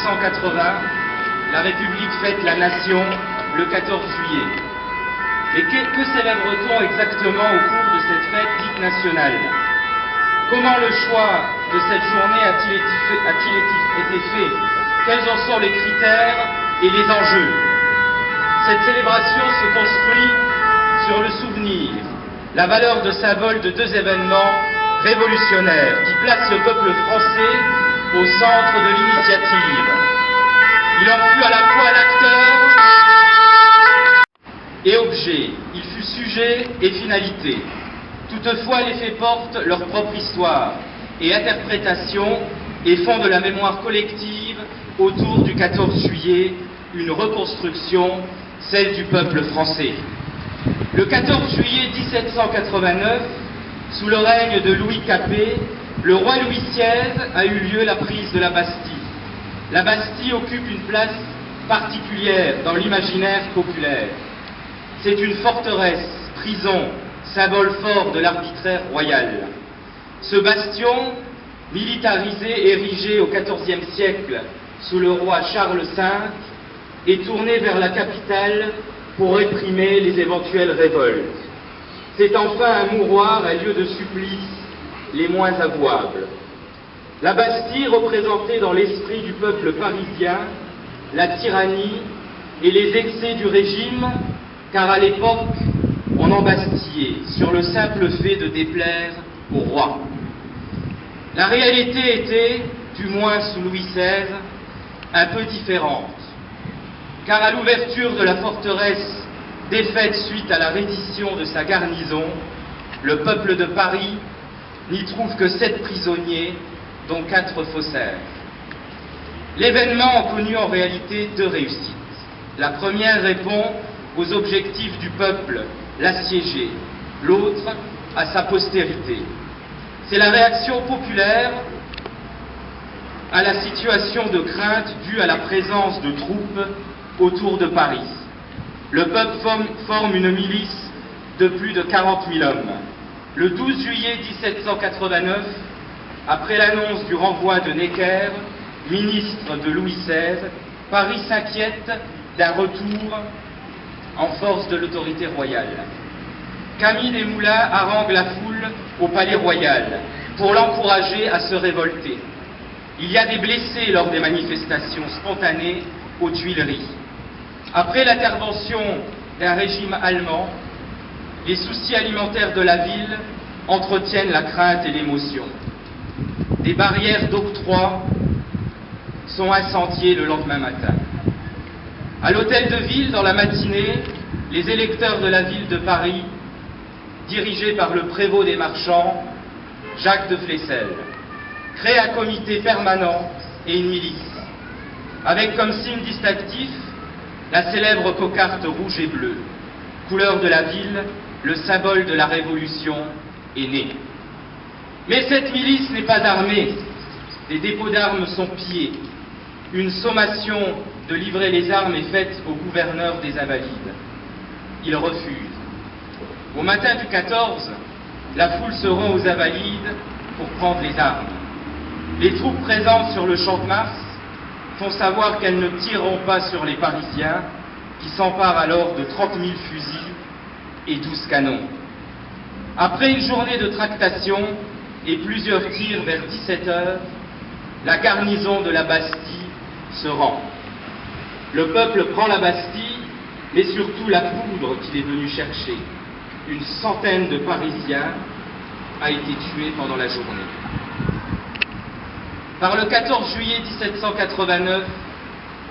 1780, la République fête la Nation le 14 juillet. Et que célèbre-t-on exactement au cours de cette fête dite nationale? Comment le choix de cette journée a-t-il été fait? Quels en sont les critères et les enjeux? Cette célébration se construit sur le souvenir, la valeur de symbole de deux événements révolutionnaires qui placent le peuple français au centre de l'initiative. Il en fut à la fois l'acteur et objet, il fut sujet et finalité. Toutefois, les faits portent leur propre histoire et interprétation et font de la mémoire collective autour du 14 juillet une reconstruction, celle du peuple français. Le 14 juillet 1789, sous le règne de Louis Capet, le roi Louis XVI a eu lieu la prise de la Bastille. La Bastille occupe une place particulière dans l'imaginaire populaire. C'est une forteresse, prison, symbole fort de l'arbitraire royal. Ce bastion, militarisé, érigé au XIVe siècle sous le roi Charles V, est tourné vers la capitale pour réprimer les éventuelles révoltes. C'est enfin un mouroir, un lieu de supplice les moins avouables. La Bastille représentait dans l'esprit du peuple parisien la tyrannie et les excès du régime, car à l'époque, on embastillait sur le simple fait de déplaire au roi. La réalité était, du moins sous Louis XVI, un peu différente, car à l'ouverture de la forteresse défaite suite à la reddition de sa garnison, le peuple de Paris n'y trouve que 7 prisonniers, dont 4 faussaires. L'événement a connu en réalité 2 réussites. La première répond aux objectifs du peuple, l'assiégé, l'autre à sa postérité. C'est la réaction populaire à la situation de crainte due à la présence de troupes autour de Paris. Le peuple forme une milice de plus de 40 000 hommes. Le 12 juillet 1789, après l'annonce du renvoi de Necker, ministre de Louis XVI, Paris s'inquiète d'un retour en force de l'autorité royale. Camille Desmoulins harangue la foule au palais royal pour l'encourager à se révolter. Il y a des blessés lors des manifestations spontanées aux Tuileries. Après l'intervention d'un régime allemand, les soucis alimentaires de la ville entretiennent la crainte et l'émotion. Des barrières d'octroi sont incendiées le lendemain matin. À l'hôtel de ville, dans la matinée, les électeurs de la ville de Paris, dirigés par le prévôt des marchands, Jacques de Flesselles, créent un comité permanent et une milice, avec comme signe distinctif la célèbre cocarde rouge et bleue, couleur de la ville, le symbole de la Révolution est né. Mais cette milice n'est pas armée. Les dépôts d'armes sont pillés. Une sommation de livrer les armes est faite au gouverneur des Invalides. Il refuse. Au matin du 14, la foule se rend aux Invalides pour prendre les armes. Les troupes présentes sur le champ de Mars font savoir qu'elles ne tireront pas sur les Parisiens, qui s'emparent alors de 30 000 fusils et 12 canons. Après une journée de tractation et plusieurs tirs vers 17 heures, la garnison de la Bastille se rend. Le peuple prend la Bastille, mais surtout la poudre qu'il est venu chercher. Une centaine de Parisiens a été tuée pendant la journée. Par le 14 juillet 1789,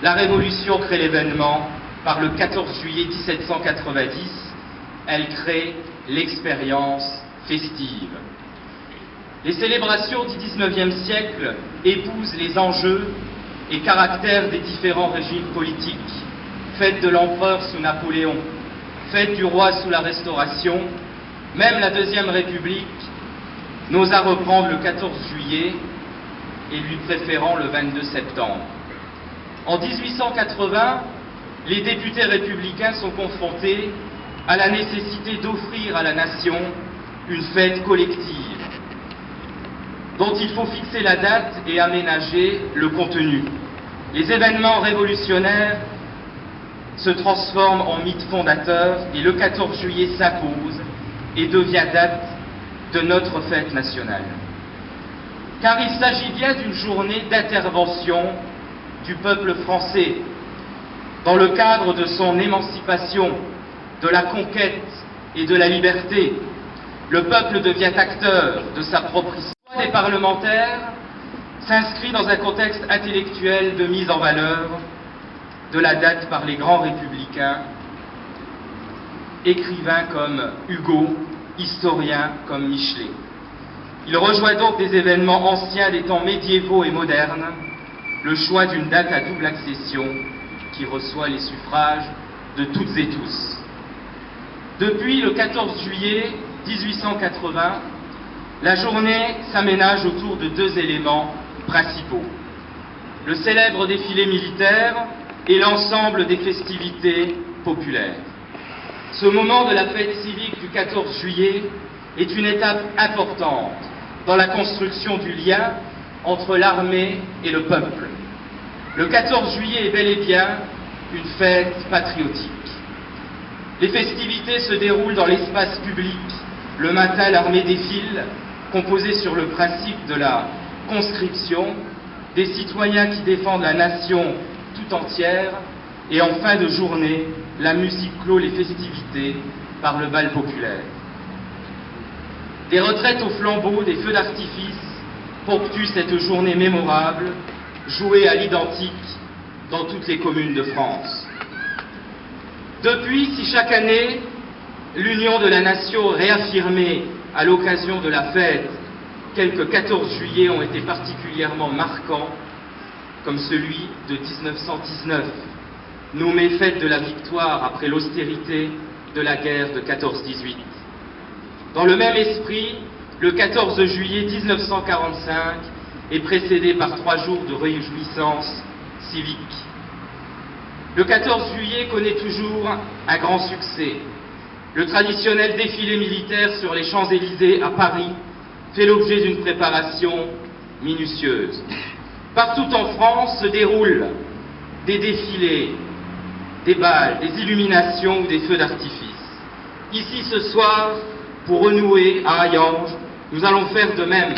la Révolution crée l'événement. Par le 14 juillet 1790, elle crée l'expérience festive. Les célébrations du XIXe siècle épousent les enjeux et caractères des différents régimes politiques. Fête de l'empereur sous Napoléon, fête du roi sous la Restauration, même la Deuxième République n'osa reprendre le 14 juillet et lui préférant le 22 septembre. En 1880, les députés républicains sont confrontés à la nécessité d'offrir à la nation une fête collective, dont il faut fixer la date et aménager le contenu. les événements révolutionnaires se transforment en mythe fondateur et le 14 juillet s'impose et devient date de notre fête nationale. Car il s'agit bien d'une journée d'intervention du peuple français dans le cadre de son émancipation, de la conquête et de la liberté. Le peuple devient acteur de sa propre histoire. Les parlementaires s'inscrit dans un contexte intellectuel de mise en valeur de la date par les grands républicains, écrivains comme Hugo, historiens comme Michelet. Il rejoint donc des événements anciens des temps médiévaux et modernes, le choix d'une date à double accession qui reçoit les suffrages de toutes et tous. Depuis le 14 juillet 1880, la journée s'aménage autour de deux éléments principaux. Le célèbre défilé militaire et l'ensemble des festivités populaires. Ce moment de la fête civique du 14 juillet est une étape importante dans la construction du lien entre l'armée et le peuple. Le 14 juillet est bel et bien une fête patriotique. Les festivités se déroulent dans l'espace public. Le matin, l'armée défile, composée sur le principe de la conscription, des citoyens qui défendent la nation tout entière, et en fin de journée, la musique clôt les festivités par le bal populaire. Des retraites au flambeau, des feux d'artifice ponctuent cette journée mémorable, jouée à l'identique dans toutes les communes de France. Depuis, si chaque année, l'union de la nation réaffirmée à l'occasion de la fête, quelques 14 juillet ont été particulièrement marquants, comme celui de 1919, nommé fête de la victoire après l'austérité de la guerre de 14-18. Dans le même esprit, le 14 juillet 1945 est précédé par 3 jours de réjouissance civique. Le 14 juillet connaît toujours un grand succès. Le traditionnel défilé militaire sur les Champs-Élysées à Paris fait l'objet d'une préparation minutieuse. Partout en France se déroulent des défilés, des bals, des illuminations ou des feux d'artifice. Ici ce soir, pour renouer à Hayange, nous allons faire de même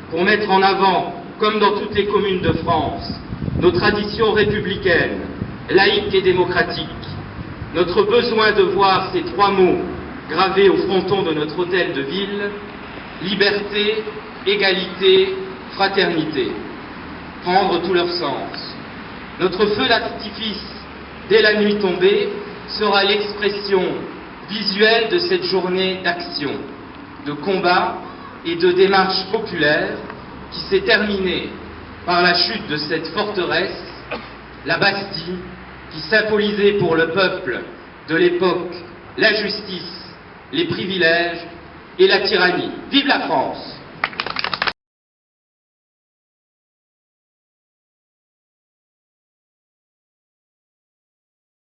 pour mettre en avant, comme dans toutes les communes de France, nos traditions républicaines, laïques et démocratiques, notre besoin de voir ces 3 mots gravés au fronton de notre hôtel de ville: liberté, égalité, fraternité, prendre tout leur sens. Notre feu d'artifice, dès la nuit tombée, sera l'expression visuelle de cette journée d'action, de combat et de démarche populaire qui s'est terminée par la chute de cette forteresse, la Bastille, qui symbolisait pour le peuple de l'époque la justice, les privilèges et la tyrannie. Vive la France!